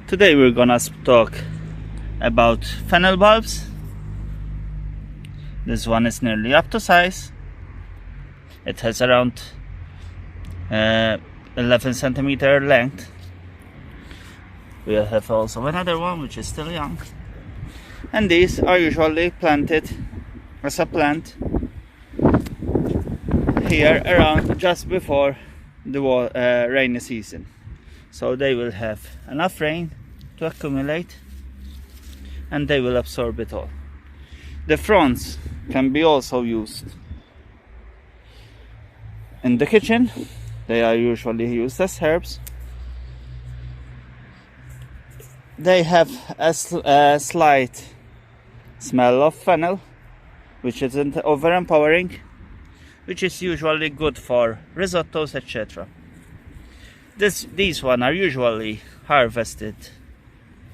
Today we're gonna talk about fennel bulbs. This one is nearly up to size. It has around 11 centimeter length. We have also another one which is still young, and these are usually planted as a plant here around just before the rainy season, so they will have enough rain to accumulate and they will absorb it all. The fronds can be also used in the kitchen. They are usually used as herbs. They have a slight smell of fennel, which isn't overpowering, which is usually good for risottos, etc. These ones are usually harvested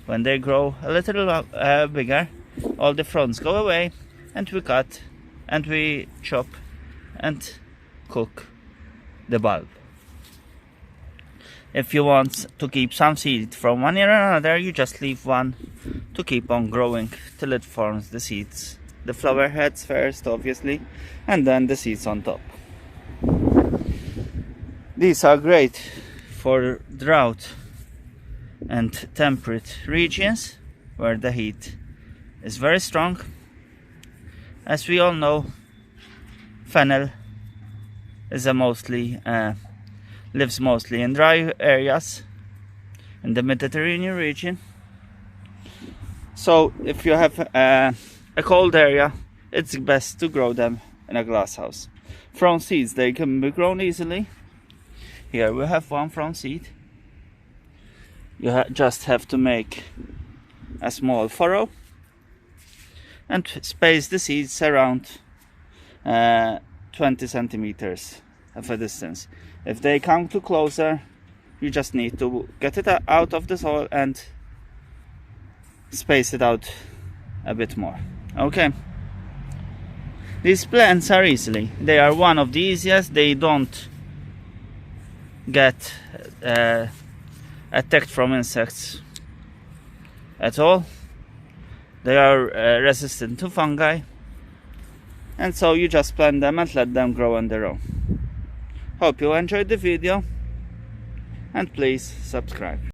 when they grow a little bigger. All the fronds go away and we cut and we chop and cook the bulb. If you want to keep some seed from one year or another, you just leave one to keep on growing till it forms the seeds. The flower heads first, obviously, and then the seeds on top. These are great for drought and temperate regions where the heat is very strong. As we all know, fennel is lives mostly in dry areas in the Mediterranean region. So if you have a cold area, it's best to grow them in a glass house. From seeds, they can be grown easily. Here we have one from seed. You just have to make a small furrow and space the seeds around 20 centimeters of a distance. If they come too closer, you just need to get it out of the soil and space it out a bit more. Okay. These plants are they are one of the easiest. They don't get attacked from insects at all. They are resistant to fungi, and so you just plant them and let them grow on their own. Hope you enjoyed the video, and please subscribe.